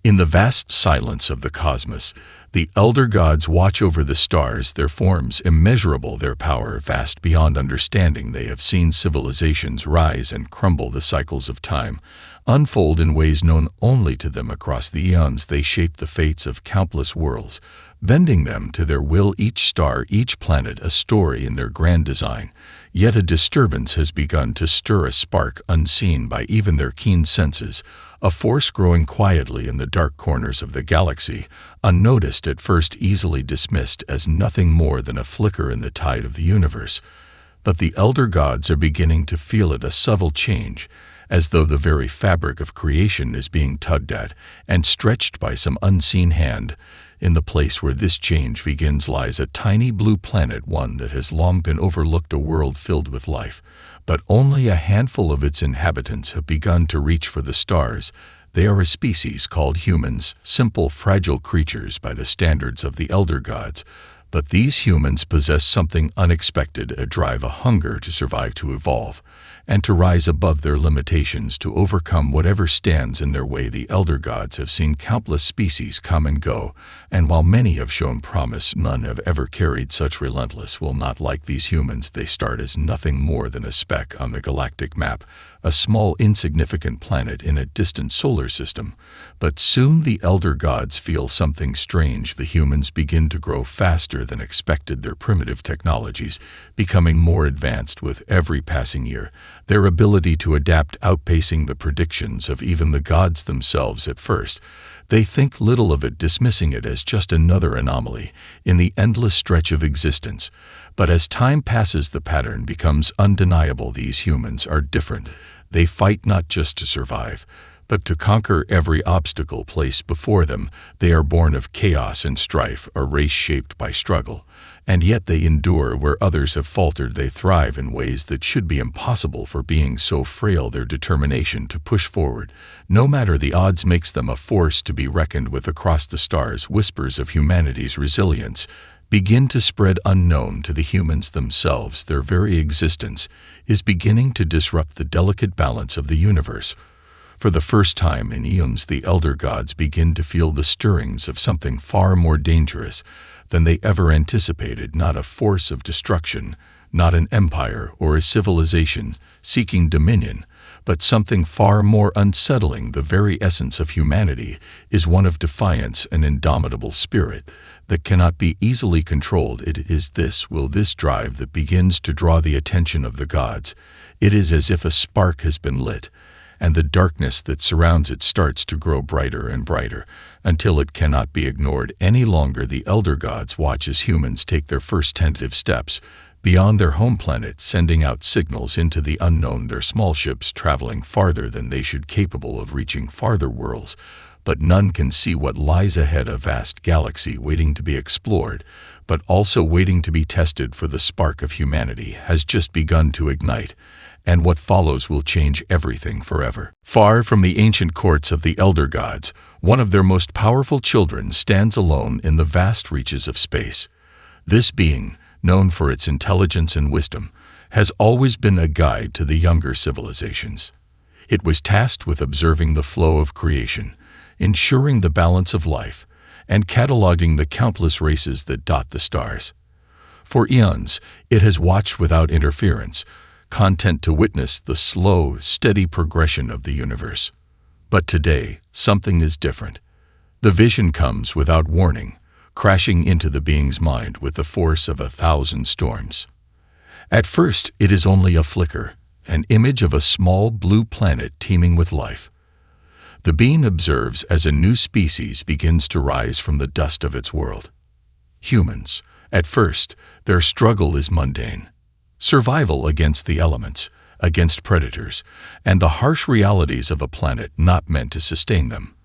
In the vast silence of the cosmos, the elder gods watch over the stars, their forms immeasurable, their power vast beyond understanding. They have seen civilizations rise and crumble, the cycles of time unfold in ways known only to them. Across the eons they shape the fates of countless worlds, bending them to their will, each star, each planet a story in their grand design. Yet a disturbance has begun to stir, a spark unseen by even their keen senses, a force growing quietly in the dark corners of the galaxy, unnoticed at first, easily dismissed as nothing more than a flicker in the tide of the universe. But the elder gods are beginning to feel it, a subtle change, as though the very fabric of creation is being tugged at and stretched by some unseen hand. In the place where this change begins lies a tiny blue planet, one that has long been overlooked, a world filled with life. But only a handful of its inhabitants have begun to reach for the stars. They are a species called humans, simple, fragile creatures by the standards of the elder gods. But these humans possess something unexpected, a drive, a hunger to survive, to evolve, and to rise above their limitations, to overcome whatever stands in their way. The elder gods have seen countless species come and go, and while many have shown promise, none have ever carried such relentless will. Not like these humans, they start as nothing more than a speck on the galactic map, a small insignificant planet in a distant solar system. But soon the elder gods feel something strange. The humans begin to grow faster than expected, their primitive technologies becoming more advanced with every passing year, their ability to adapt outpacing the predictions of even the gods themselves. At first, they think little of it, dismissing it as just another anomaly in the endless stretch of existence. But as time passes, the pattern becomes undeniable. These humans are different. They fight not just to survive, but to conquer every obstacle placed before them. They are born of chaos and strife, a race shaped by struggle. And yet they endure where others have faltered. They thrive in ways that should be impossible for being so frail. Their determination to push forward, no matter the odds, makes them a force to be reckoned with. Across the stars, whispers of humanity's resilience begin to spread, unknown to the humans themselves. Their very existence is beginning to disrupt the delicate balance of the universe. For the first time in eons, the elder gods begin to feel the stirrings of something far more dangerous than they ever anticipated. Not a force of destruction, not an empire or a civilization seeking dominion, but something far more unsettling. The very essence of humanity is one of defiance, an indomitable spirit that cannot be easily controlled. It is this drive that begins to draw the attention of the gods. It is as if a spark has been lit, and the darkness that surrounds it starts to grow brighter and brighter until it cannot be ignored any longer. The elder gods watch as humans take their first tentative steps beyond their home planet, sending out signals into the unknown, their small ships traveling farther than they should, capable of reaching farther worlds. But none can see what lies ahead, a vast galaxy waiting to be explored, but also waiting to be tested. For the spark of humanity has just begun to ignite, and what follows will change everything forever. Far from the ancient courts of the elder gods, one of their most powerful children stands alone in the vast reaches of space. This being, known for its intelligence and wisdom, has always been a guide to the younger civilizations. It was tasked with observing the flow of creation, ensuring the balance of life, and cataloging the countless races that dot the stars. For eons, it has watched without interference, content to witness the slow, steady progression of the universe. But today, something is different. The vision comes without warning, crashing into the being's mind with the force of 1,000 storms. At first, it is only a flicker, an image of a small blue planet teeming with life. The being observes as a new species begins to rise from the dust of its world. Humans. At first, their struggle is mundane. Survival against the elements, against predators, and the harsh realities of a planet not meant to sustain them.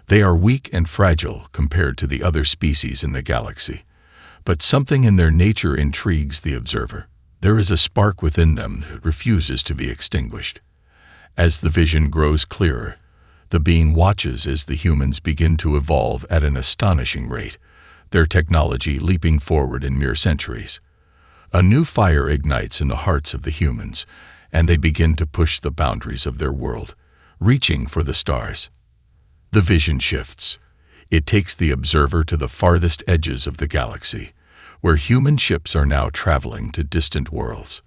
They are weak and fragile compared to the other species in the galaxy, but something in their nature intrigues the observer. There is a spark within them that refuses to be extinguished. As the vision grows clearer, the being watches as the humans begin to evolve at an astonishing rate, their technology leaping forward in mere centuries. A new fire ignites in the hearts of the humans, and they begin to push the boundaries of their world, reaching for the stars. The vision shifts. It takes the observer to the farthest edges of the galaxy, where human ships are now traveling to distant worlds.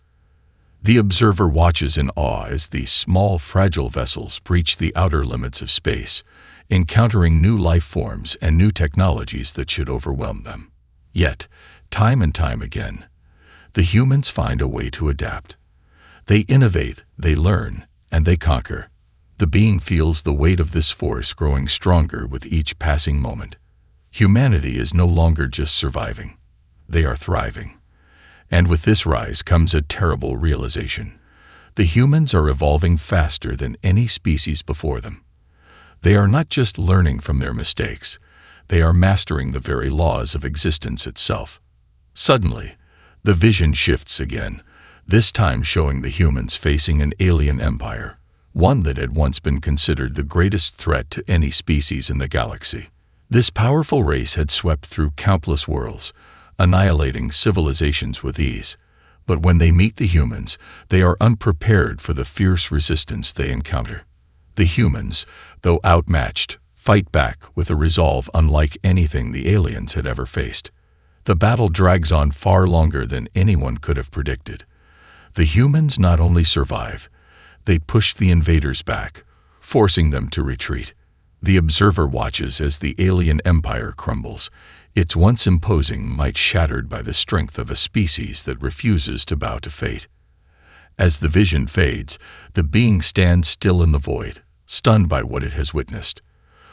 The observer watches in awe as these small, fragile vessels breach the outer limits of space, encountering new life forms and new technologies that should overwhelm them. Yet, time and time again, the humans find a way to adapt. They innovate, they learn, and they conquer. The being feels the weight of this force growing stronger with each passing moment. Humanity is no longer just surviving. They are thriving. And with this rise comes a terrible realization. The humans are evolving faster than any species before them. They are not just learning from their mistakes. They are mastering the very laws of existence itself. Suddenly, the vision shifts again, this time showing the humans facing an alien empire, one that had once been considered the greatest threat to any species in the galaxy. This powerful race had swept through countless worlds, annihilating civilizations with ease. But when they meet the humans, they are unprepared for the fierce resistance they encounter. The humans, though outmatched, fight back with a resolve unlike anything the aliens had ever faced. The battle drags on far longer than anyone could have predicted. The humans not only survive, they push the invaders back, forcing them to retreat. The observer watches as the alien empire crumbles, its once imposing might shattered by the strength of a species that refuses to bow to fate. As the vision fades, the being stands still in the void, stunned by what it has witnessed.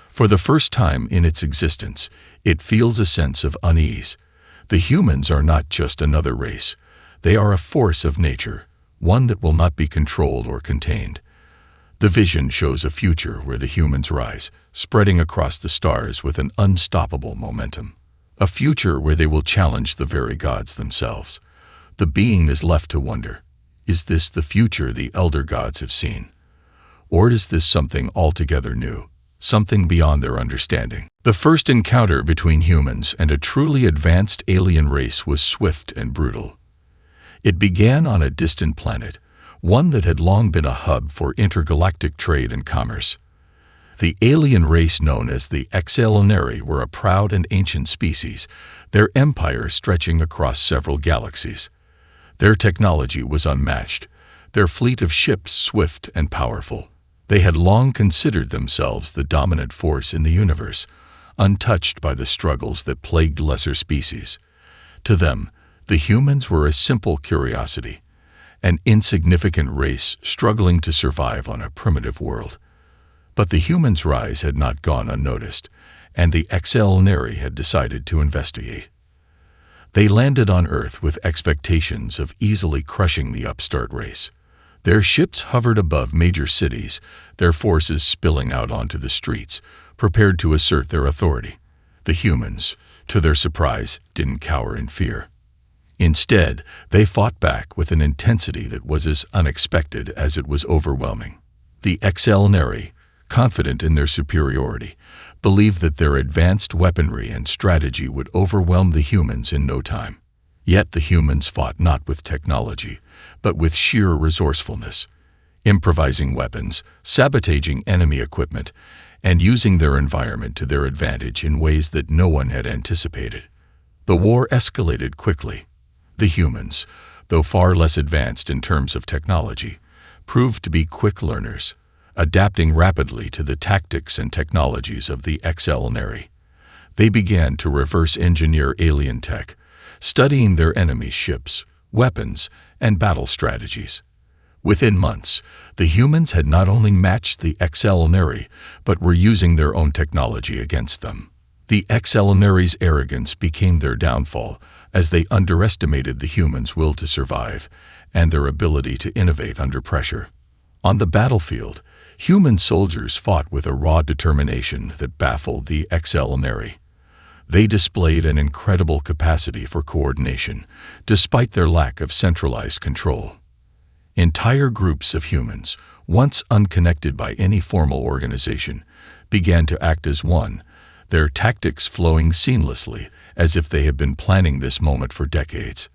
For the first time in its existence, it feels a sense of unease. The humans are not just another race. They are a force of nature, one that will not be controlled or contained. The vision shows a future where the humans rise, spreading across the stars with an unstoppable momentum. A future where they will challenge the very gods themselves. The being is left to wonder, is this the future the elder gods have seen? Or is this something altogether new, something beyond their understanding? The first encounter between humans and a truly advanced alien race was swift and brutal. It began on a distant planet, one that had long been a hub for intergalactic trade and commerce. The alien race known as the HFY were a proud and ancient species, their empire stretching across several galaxies. Their technology was unmatched, their fleet of ships swift and powerful. They had long considered themselves the dominant force in the universe, untouched by the struggles that plagued lesser species. To them, the humans were a simple curiosity, an insignificant race struggling to survive on a primitive world. But the humans' rise had not gone unnoticed, and the HFY had decided to investigate. They landed on Earth with expectations of easily crushing the upstart race. Their ships hovered above major cities, their forces spilling out onto the streets, prepared to assert their authority. The humans, to their surprise, didn't cower in fear. Instead, they fought back with an intensity that was as unexpected as it was overwhelming. The HFY, confident in their superiority, believed that their advanced weaponry and strategy would overwhelm the humans in no time. Yet the humans fought not with technology, but with sheer resourcefulness, improvising weapons, sabotaging enemy equipment, and using their environment to their advantage in ways that no one had anticipated. The war escalated quickly. The humans, though far less advanced in terms of technology, proved to be quick learners, adapting rapidly to the tactics and technologies of the HFY. They began to reverse engineer alien tech, studying their enemies' ships, weapons, and battle strategies. Within months, the humans had not only matched the HFY, but were using their own technology against them. The HFY's arrogance became their downfall, as they underestimated the humans' will to survive and their ability to innovate under pressure. On the battlefield, human soldiers fought with a raw determination that baffled the HFY. They displayed an incredible capacity for coordination, despite their lack of centralized control. Entire groups of humans, once unconnected by any formal organization, began to act as one, their tactics flowing seamlessly, as if they had been planning this moment for decades.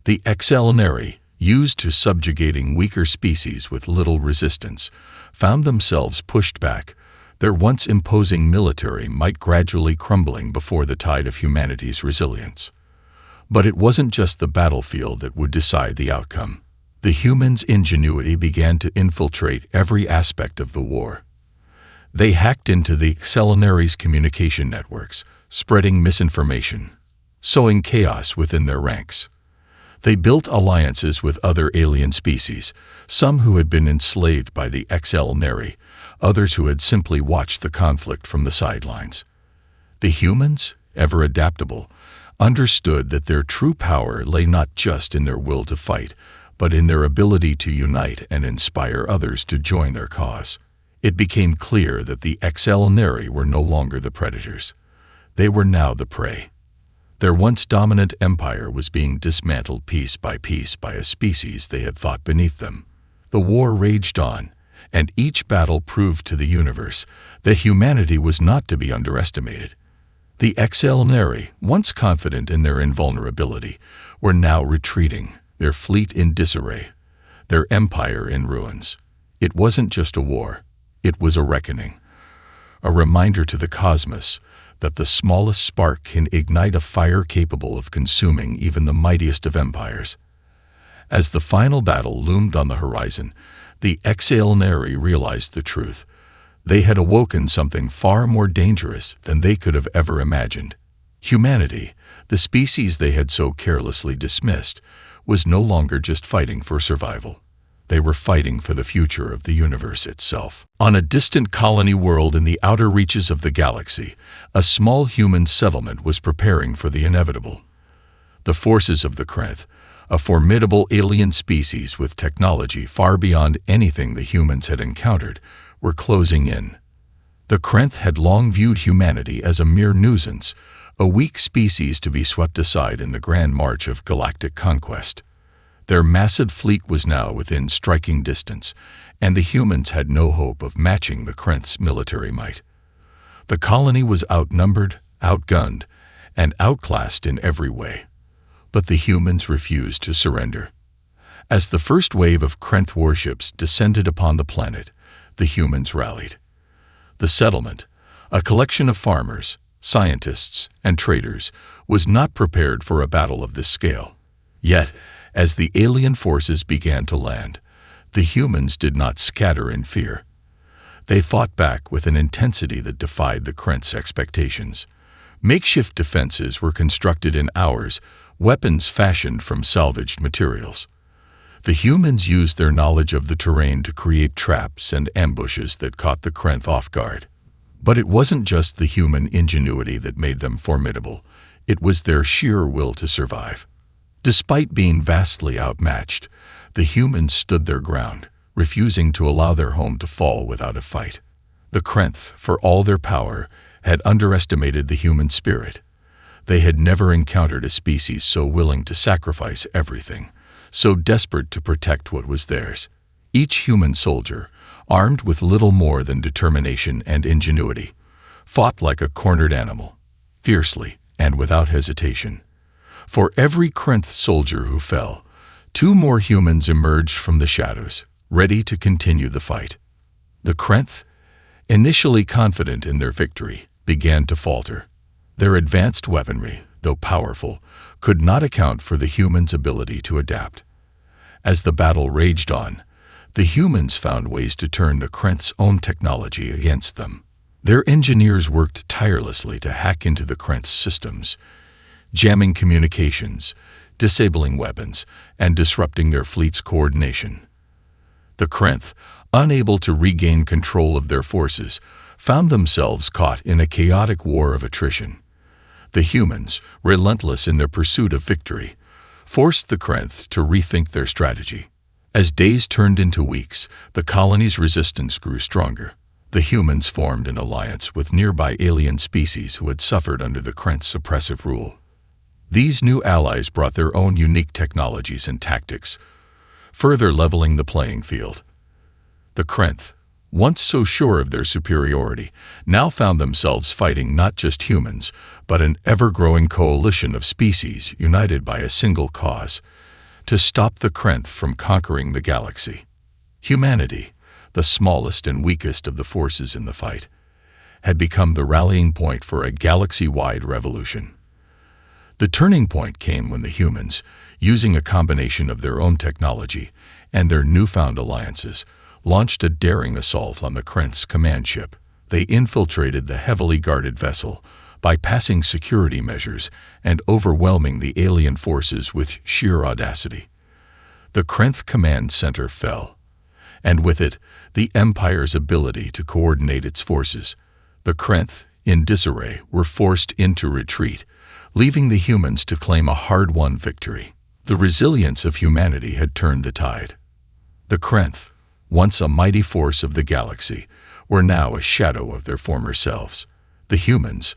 The HFY, used to subjugating weaker species with little resistance, found themselves pushed back, their once imposing military might gradually crumbling before the tide of humanity's resilience. But it wasn't just the battlefield that would decide the outcome. The humans' ingenuity began to infiltrate every aspect of the war. They hacked into the Xelanaries' communication networks, spreading misinformation, sowing chaos within their ranks. They built alliances with other alien species, some who had been enslaved by the Xelanari, others who had simply watched the conflict from the sidelines. The humans, ever adaptable, understood that their true power lay not just in their will to fight, but in their ability to unite and inspire others to join their cause. It became clear that the Xelanari were no longer the predators. They were now the prey. Their once dominant empire was being dismantled piece by a species they had thought beneath them. The war raged on, and each battle proved to the universe that humanity was not to be underestimated. The Xelanari, once confident in their invulnerability, were now retreating, their fleet in disarray, their empire in ruins. It wasn't just a war, it was a reckoning, a reminder to the cosmos that the smallest spark can ignite a fire capable of consuming even the mightiest of empires. As the final battle loomed on the horizon, the Xelanari realized the truth. They had awoken something far more dangerous than they could have ever imagined. Humanity, the species they had so carelessly dismissed, was no longer just fighting for survival. They were fighting for the future of the universe itself. On a distant colony world in the outer reaches of the galaxy, a small human settlement was preparing for the inevitable. The forces of the Krenth, a formidable alien species with technology far beyond anything the humans had encountered, were closing in. The Krenth had long viewed humanity as a mere nuisance, a weak species to be swept aside in the grand march of galactic conquest. Their massive fleet was now within striking distance, and the humans had no hope of matching the Krenth's military might. The colony was outnumbered, outgunned, and outclassed in every way. But the humans refused to surrender. As the first wave of Krenth warships descended upon the planet, the humans rallied. The settlement, a collection of farmers, scientists, and traders, was not prepared for a battle of this scale. Yet, as the alien forces began to land, the humans did not scatter in fear. They fought back with an intensity that defied the Krenth's expectations. Makeshift defenses were constructed in hours, weapons fashioned from salvaged materials. The humans used their knowledge of the terrain to create traps and ambushes that caught the Krenth off guard. But it wasn't just the human ingenuity that made them formidable. It was their sheer will to survive. Despite being vastly outmatched, the humans stood their ground, refusing to allow their home to fall without a fight. The Krenth, for all their power, had underestimated the human spirit. They had never encountered a species so willing to sacrifice everything, so desperate to protect what was theirs. Each human soldier, armed with little more than determination and ingenuity, fought like a cornered animal, fiercely and without hesitation. For every Krenth soldier who fell, 2 more humans emerged from the shadows, ready to continue the fight. The Krenth, initially confident in their victory, began to falter. Their advanced weaponry, though powerful, could not account for the humans' ability to adapt. As the battle raged on, the humans found ways to turn the Krenth's own technology against them. Their engineers worked tirelessly to hack into the Krenth's systems, jamming communications, disabling weapons, and disrupting their fleet's coordination. The Krenth, unable to regain control of their forces, found themselves caught in a chaotic war of attrition. The humans, relentless in their pursuit of victory, forced the Krenth to rethink their strategy. As days turned into weeks, the colony's resistance grew stronger. The humans formed an alliance with nearby alien species who had suffered under the Krenth's oppressive rule. These new allies brought their own unique technologies and tactics, further leveling the playing field. The Krenth, once so sure of their superiority, now found themselves fighting not just humans, but an ever-growing coalition of species united by a single cause: to stop the Krenth from conquering the galaxy. Humanity, the smallest and weakest of the forces in the fight, had become the rallying point for a galaxy-wide revolution. The turning point came when the humans, using a combination of their own technology and their newfound alliances, launched a daring assault on the Krynth's command ship. They infiltrated the heavily guarded vessel, bypassing security measures and overwhelming the alien forces with sheer audacity. The Krynth command center fell, and with it, the Empire's ability to coordinate its forces. The Krynth, in disarray, were forced into retreat, leaving the humans to claim a hard-won victory. The resilience of humanity had turned the tide. The Krynth, once a mighty force of the galaxy, were now a shadow of their former selves. The humans,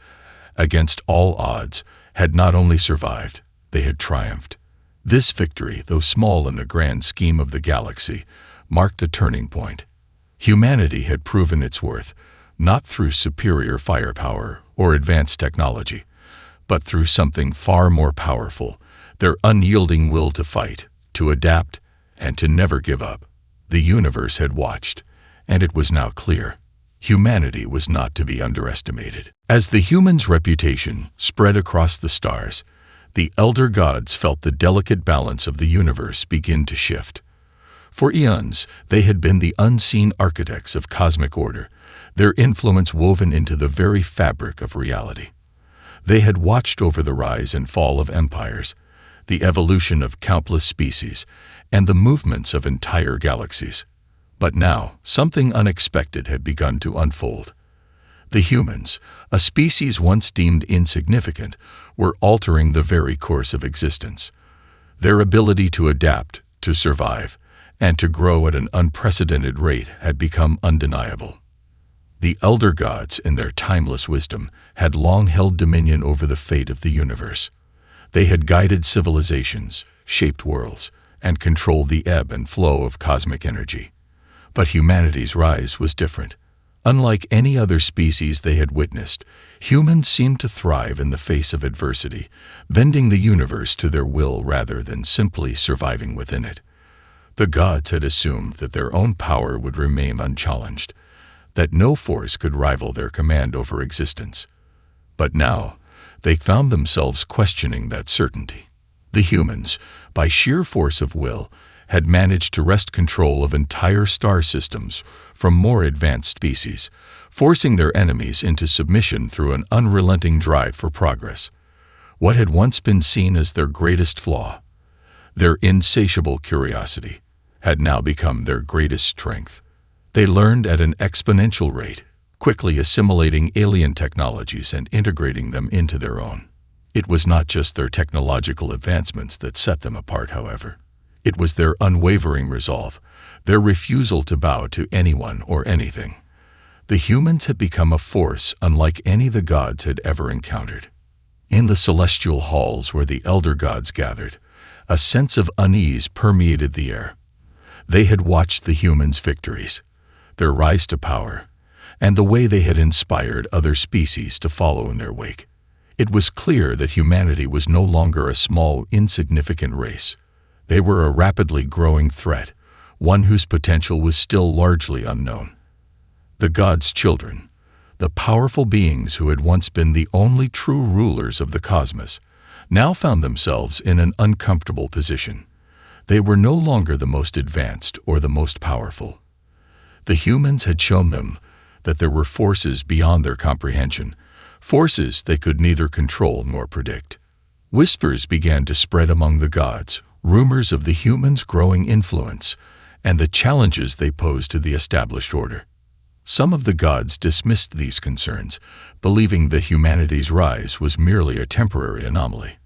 against all odds, had not only survived, they had triumphed. This victory, though small in the grand scheme of the galaxy, marked a turning point. Humanity had proven its worth, not through superior firepower or advanced technology, but through something far more powerful, their unyielding will to fight, to adapt, and to never give up. The universe had watched, and it was now clear. Humanity was not to be underestimated. As the humans' reputation spread across the stars, the elder gods felt the delicate balance of the universe begin to shift. For eons, they had been the unseen architects of cosmic order, their influence woven into the very fabric of reality. They had watched over the rise and fall of empires, the evolution of countless species, and the movements of entire galaxies. But now, something unexpected had begun to unfold. The humans, a species once deemed insignificant, were altering the very course of existence. Their ability to adapt, to survive, and to grow at an unprecedented rate had become undeniable. The elder gods, in their timeless wisdom, had long held dominion over the fate of the universe. They had guided civilizations, shaped worlds, and controlled the ebb and flow of cosmic energy. But humanity's rise was different. Unlike any other species they had witnessed, humans seemed to thrive in the face of adversity, bending the universe to their will rather than simply surviving within it. The gods had assumed that their own power would remain unchallenged, that no force could rival their command over existence. But now, they found themselves questioning that certainty. The humans, by sheer force of will, had managed to wrest control of entire star systems from more advanced species, forcing their enemies into submission through an unrelenting drive for progress. What had once been seen as their greatest flaw, their insatiable curiosity, had now become their greatest strength. They learned at an exponential rate, quickly assimilating alien technologies and integrating them into their own. It was not just their technological advancements that set them apart, however. It was their unwavering resolve, their refusal to bow to anyone or anything. The humans had become a force unlike any the gods had ever encountered. In the celestial halls where the elder gods gathered, a sense of unease permeated the air. They had watched the humans' victories, their rise to power, and the way they had inspired other species to follow in their wake. It was clear that humanity was no longer a small, insignificant race. They were a rapidly growing threat, one whose potential was still largely unknown. The gods' children, the powerful beings who had once been the only true rulers of the cosmos, now found themselves in an uncomfortable position. They were no longer the most advanced or the most powerful. The humans had shown them that there were forces beyond their comprehension, forces they could neither control nor predict. Whispers began to spread among the gods, rumors of the humans' growing influence, and the challenges they posed to the established order. Some of the gods dismissed these concerns, believing that humanity's rise was merely a temporary anomaly.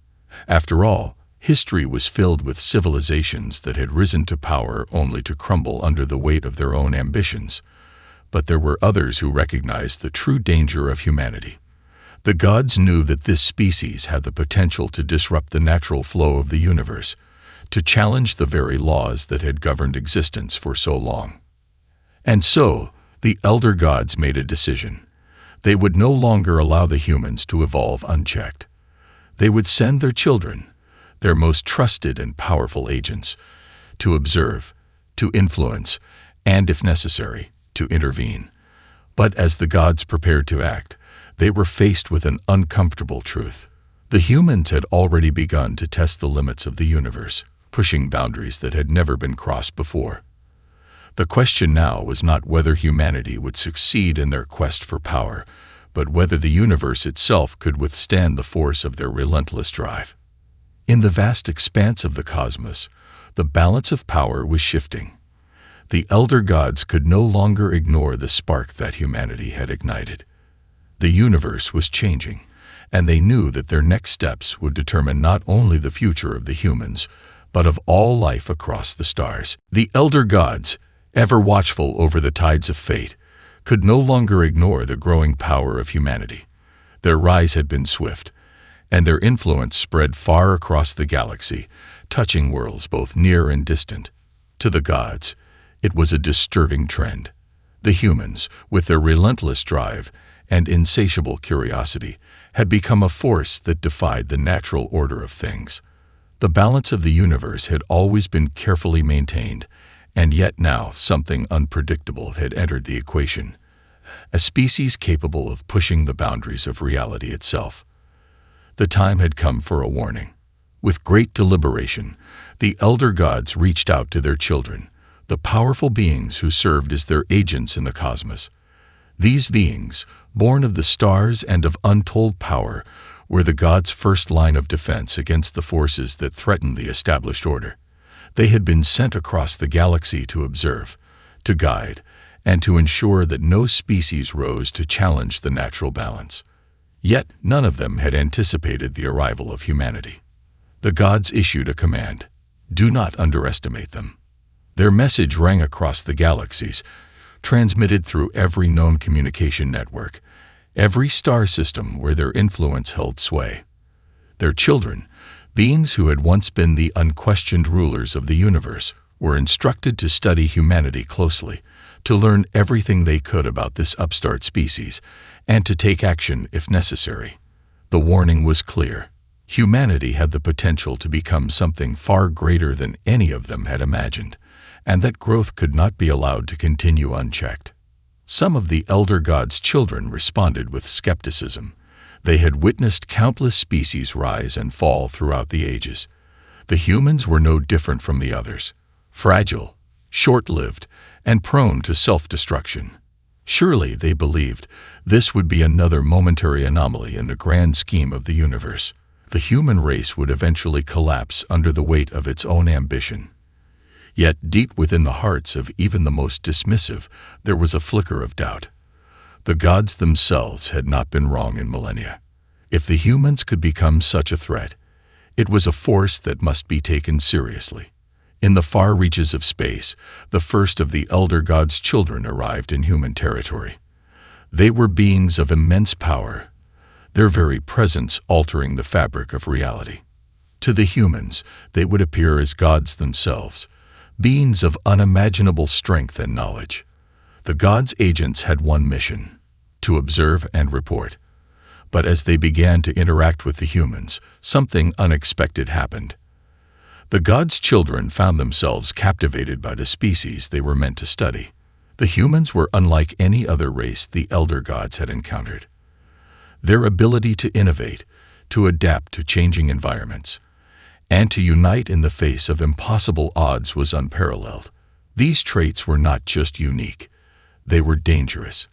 After all, history was filled with civilizations that had risen to power only to crumble under the weight of their own ambitions. But there were others who recognized the true danger of humanity. The gods knew that this species had the potential to disrupt the natural flow of the universe, to challenge the very laws that had governed existence for so long. And so, the elder gods made a decision. They would no longer allow the humans to evolve unchecked. They would send their children, their most trusted and powerful agents, to observe, to influence, and, if necessary, to intervene. But as the gods prepared to act, they were faced with an uncomfortable truth. The humans had already begun to test the limits of the universe, pushing boundaries that had never been crossed before. The question now was not whether humanity would succeed in their quest for power, but whether the universe itself could withstand the force of their relentless drive. In the vast expanse of the cosmos, the balance of power was shifting. The elder gods could no longer ignore the spark that humanity had ignited. The universe was changing, and they knew that their next steps would determine not only the future of the humans, but of all life across the stars. The elder gods, ever watchful over the tides of fate, could no longer ignore the growing power of humanity. Their rise had been swift, and their influence spread far across the galaxy, touching worlds both near and distant. To the gods, it was a disturbing trend. The humans, with their relentless drive and insatiable curiosity, had become a force that defied the natural order of things. The balance of the universe had always been carefully maintained, and yet now something unpredictable had entered the equation, a species capable of pushing the boundaries of reality itself. The time had come for a warning. With great deliberation, the elder gods reached out to their children, the powerful beings who served as their agents in the cosmos. These beings, born of the stars and of untold power, were the gods' first line of defense against the forces that threatened the established order. They had been sent across the galaxy to observe, to guide, and to ensure that no species rose to challenge the natural balance. Yet none of them had anticipated the arrival of humanity. The gods issued a command: do not underestimate them. Their message rang across the galaxies, transmitted through every known communication network, every star system where their influence held sway. Their children, beings who had once been the unquestioned rulers of the universe, were instructed to study humanity closely, to learn everything they could about this upstart species, and to take action if necessary. The warning was clear. Humanity had the potential to become something far greater than any of them had imagined, and that growth could not be allowed to continue unchecked. Some of the elder gods' children responded with skepticism. They had witnessed countless species rise and fall throughout the ages. The humans were no different from the others, fragile, short-lived, and prone to self-destruction. Surely, they believed, this would be another momentary anomaly in the grand scheme of the universe. The human race would eventually collapse under the weight of its own ambition. Yet deep within the hearts of even the most dismissive, there was a flicker of doubt. The gods themselves had not been wrong in millennia. If the humans could become such a threat, it was a force that must be taken seriously. In the far reaches of space, the first of the elder gods' children arrived in human territory. They were beings of immense power, their very presence altering the fabric of reality. To the humans, they would appear as gods themselves, beings of unimaginable strength and knowledge. The gods' agents had one mission: to observe and report. But as they began to interact with the humans, something unexpected happened. The gods' children found themselves captivated by the species they were meant to study. The humans were unlike any other race the elder gods had encountered. Their ability to innovate, to adapt to changing environments, and to unite in the face of impossible odds was unparalleled. These traits were not just unique, they were dangerous.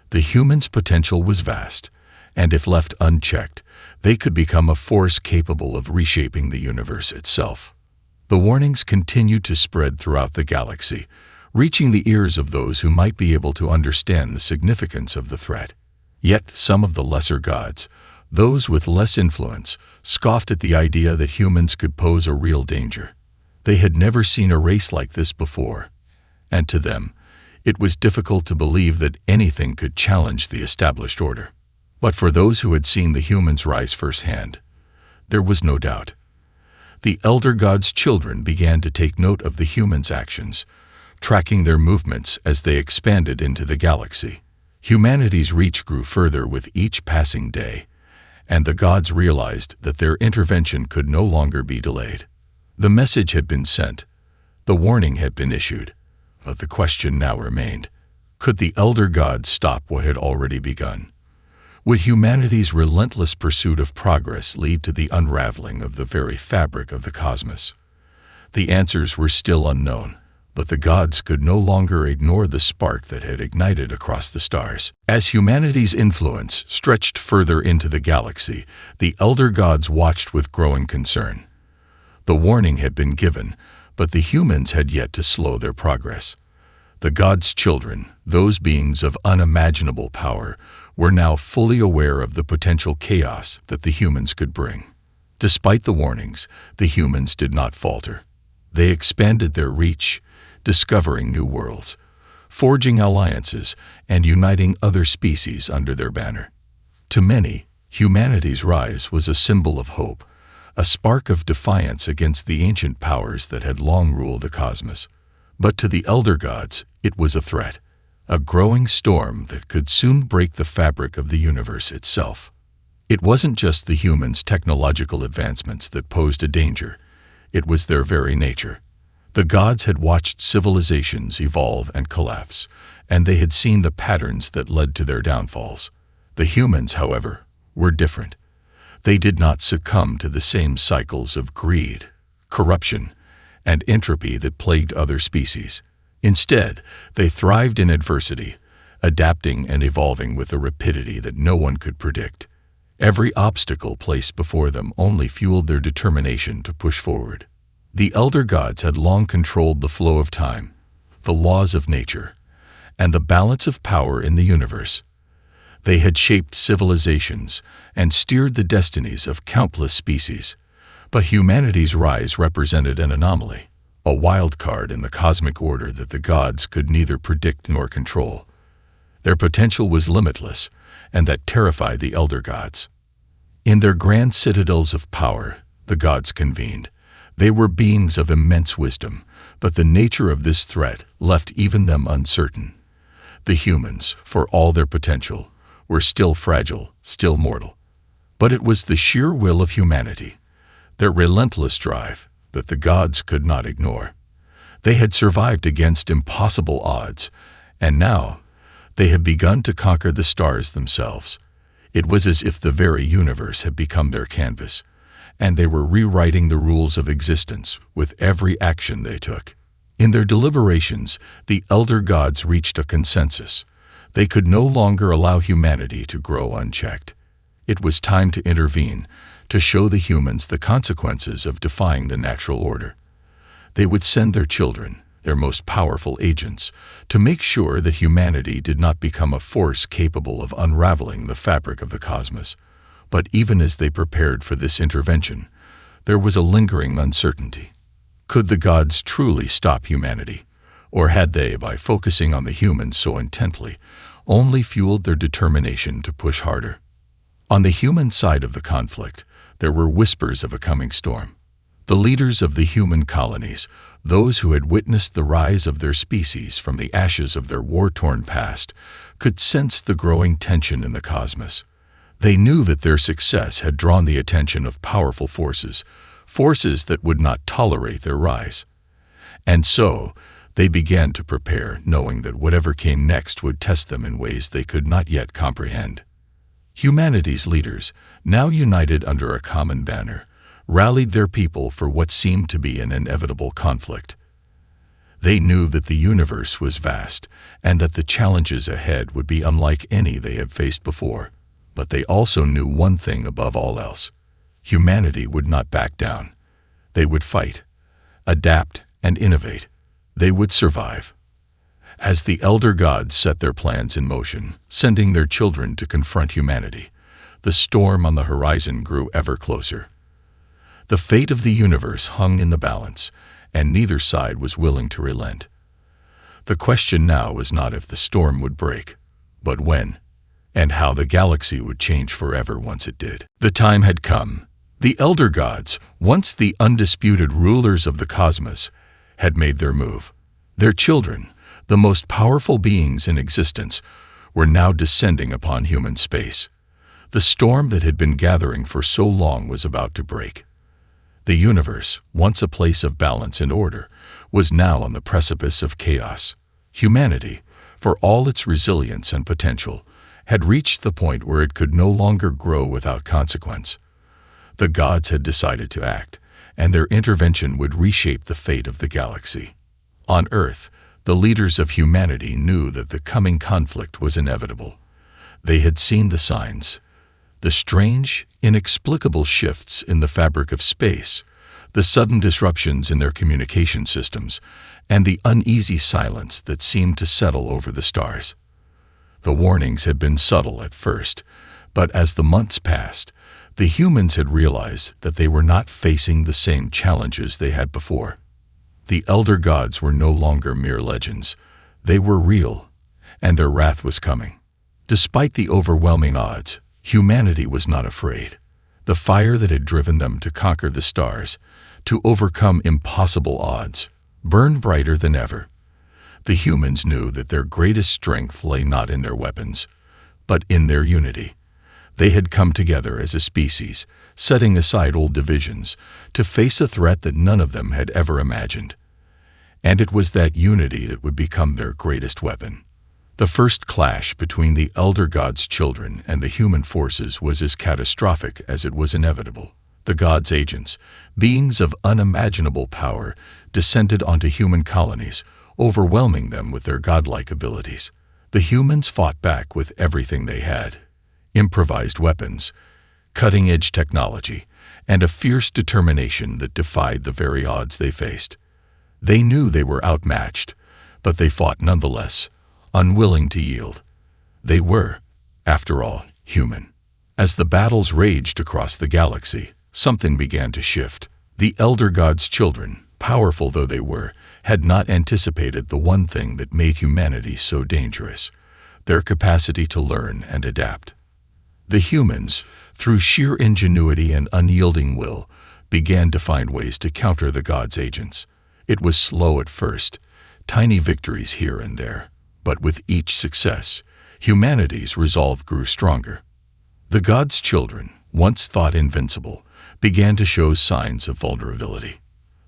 The humans' potential was vast, and if left unchecked, they could become a force capable of reshaping the universe itself. The warnings continued to spread throughout the galaxy, reaching the ears of those who might be able to understand the significance of the threat. Yet some of the lesser gods, those with less influence, scoffed at the idea that humans could pose a real danger. They had never seen a race like this before, and to them, it was difficult to believe that anything could challenge the established order. But for those who had seen the humans rise firsthand, there was no doubt. The elder gods' children began to take note of the humans' actions, tracking their movements as they expanded into the galaxy. Humanity's reach grew further with each passing day, and the gods realized that their intervention could no longer be delayed. The message had been sent, the warning had been issued, but the question now remained: Could the elder gods stop what had already begun? Would humanity's relentless pursuit of progress lead to the unraveling of the very fabric of the cosmos? The answers were still unknown, but the gods could no longer ignore the spark that had ignited across the stars. As humanity's influence stretched further into the galaxy, the elder gods watched with growing concern. The warning had been given, but the humans had yet to slow their progress. The gods' children, those beings of unimaginable power, were now fully aware of the potential chaos that the humans could bring. Despite the warnings, the humans did not falter. They expanded their reach, discovering new worlds, forging alliances, and uniting other species under their banner. To many, humanity's rise was a symbol of hope, a spark of defiance against the ancient powers that had long ruled the cosmos. But to the elder gods, it was a threat, a growing storm that could soon break the fabric of the universe itself. It wasn't just the humans' technological advancements that posed a danger, it was their very nature. The gods had watched civilizations evolve and collapse, and they had seen the patterns that led to their downfalls. The humans, however, were different. They did not succumb to the same cycles of greed, corruption, and entropy that plagued other species. Instead, they thrived in adversity, adapting and evolving with a rapidity that no one could predict. Every obstacle placed before them only fueled their determination to push forward. The elder gods had long controlled the flow of time, the laws of nature, and the balance of power in the universe. They had shaped civilizations and steered the destinies of countless species. But humanity's rise represented an anomaly, a wild card in the cosmic order that the gods could neither predict nor control. Their potential was limitless, and that terrified the elder gods. In their grand citadels of power, the gods convened. They were beings of immense wisdom, but the nature of this threat left even them uncertain. The humans, for all their potential, were still fragile, still mortal. But it was the sheer will of humanity, their relentless drive, that the gods could not ignore. They had survived against impossible odds, and now they had begun to conquer the stars themselves. It was as if the very universe had become their canvas, and they were rewriting the rules of existence with every action they took. In their deliberations, the elder gods reached a consensus. They could no longer allow humanity to grow unchecked. It was time to intervene, to show the humans the consequences of defying the natural order. They would send their children, their most powerful agents, to make sure that humanity did not become a force capable of unraveling the fabric of the cosmos. But even as they prepared for this intervention, there was a lingering uncertainty. Could the gods truly stop humanity? Or had they, by focusing on the humans so intently, only fueled their determination to push harder? On the human side of the conflict, there were whispers of a coming storm. The leaders of the human colonies, those who had witnessed the rise of their species from the ashes of their war-torn past, could sense the growing tension in the cosmos. They knew that their success had drawn the attention of powerful forces, forces that would not tolerate their rise. And so, they began to prepare, knowing that whatever came next would test them in ways they could not yet comprehend. Humanity's leaders, now united under a common banner, rallied their people for what seemed to be an inevitable conflict. They knew that the universe was vast, and that the challenges ahead would be unlike any they had faced before. But they also knew one thing above all else. Humanity would not back down. They would fight, adapt, and innovate. They would survive. As the elder gods set their plans in motion, sending their children to confront humanity, the storm on the horizon grew ever closer. The fate of the universe hung in the balance, and neither side was willing to relent. The question now was not if the storm would break, but when, and how the galaxy would change forever once it did. The time had come. The elder gods, once the undisputed rulers of the cosmos, had made their move. Their children, the most powerful beings in existence, were now descending upon human space. The storm that had been gathering for so long was about to break. The universe, once a place of balance and order, was now on the precipice of chaos. Humanity, for all its resilience and potential, had reached the point where it could no longer grow without consequence. The gods had decided to act, and their intervention would reshape the fate of the galaxy. On Earth, the leaders of humanity knew that the coming conflict was inevitable. They had seen the signs, the strange, inexplicable shifts in the fabric of space, the sudden disruptions in their communication systems, and the uneasy silence that seemed to settle over the stars. The warnings had been subtle at first, but as the months passed, the humans had realized that they were not facing the same challenges they had before. The elder gods were no longer mere legends. They were real, and their wrath was coming. Despite the overwhelming odds, humanity was not afraid. The fire that had driven them to conquer the stars, to overcome impossible odds, burned brighter than ever. The humans knew that their greatest strength lay not in their weapons, but in their unity. They had come together as a species, setting aside old divisions, to face a threat that none of them had ever imagined. And it was that unity that would become their greatest weapon. The first clash between the elder gods' children and the human forces was as catastrophic as it was inevitable. The gods' agents, beings of unimaginable power, descended onto human colonies, overwhelming them with their godlike abilities. The humans fought back with everything they had: improvised weapons, cutting-edge technology, and a fierce determination that defied the very odds they faced. They knew they were outmatched, but they fought nonetheless, unwilling to yield. They were, after all, human. As the battles raged across the galaxy, something began to shift. The elder gods' children, powerful though they were, had not anticipated the one thing that made humanity so dangerous: their capacity to learn and adapt. The humans, through sheer ingenuity and unyielding will, began to find ways to counter the gods' agents. It was slow at first, tiny victories here and there, but with each success, humanity's resolve grew stronger. The gods' children, once thought invincible, began to show signs of vulnerability.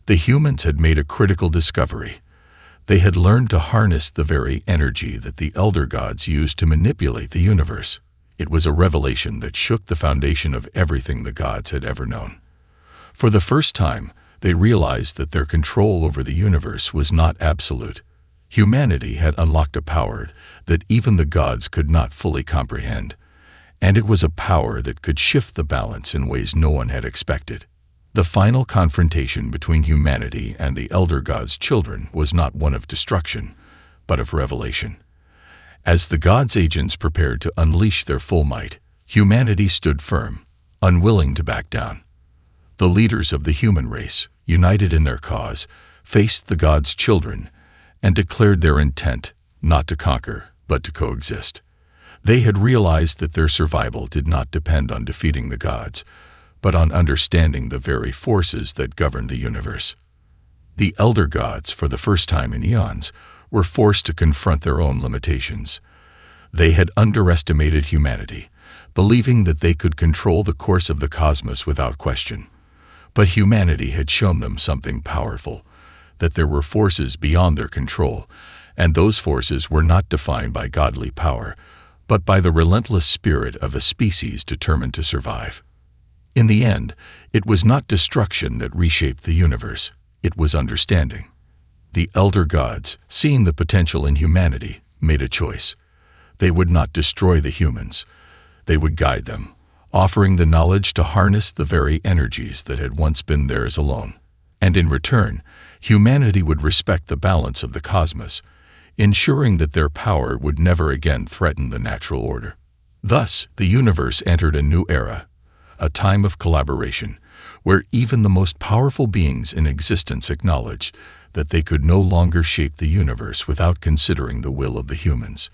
The humans had made a critical discovery. They had learned to harness the very energy that the elder gods used to manipulate the universe. It was a revelation that shook the foundation of everything the gods had ever known. For the first time, they realized that their control over the universe was not absolute. Humanity had unlocked a power that even the gods could not fully comprehend, and it was a power that could shift the balance in ways no one had expected. The final confrontation between humanity and the elder gods' children was not one of destruction, but of revelation. As the gods' agents prepared to unleash their full might, humanity stood firm, unwilling to back down. The leaders of the human race, united in their cause, faced the gods' children and declared their intent not to conquer, but to coexist. They had realized that their survival did not depend on defeating the gods, but on understanding the very forces that govern the universe. The elder gods, for the first time in eons, were forced to confront their own limitations. They had underestimated humanity, believing that they could control the course of the cosmos without question. But humanity had shown them something powerful, that there were forces beyond their control, and those forces were not defined by godly power, but by the relentless spirit of a species determined to survive. In the end, it was not destruction that reshaped the universe, it was understanding. The elder gods, seeing the potential in humanity, made a choice. They would not destroy the humans. They would guide them, offering the knowledge to harness the very energies that had once been theirs alone. And in return, humanity would respect the balance of the cosmos, ensuring that their power would never again threaten the natural order. Thus, the universe entered a new era, a time of collaboration, where even the most powerful beings in existence acknowledged that they could no longer shape the universe without considering the will of the humans.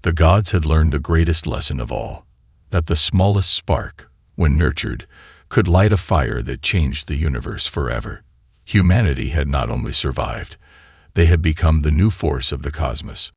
The gods had learned the greatest lesson of all, that the smallest spark, when nurtured, could light a fire that changed the universe forever. Humanity had not only survived, they had become the new force of the cosmos.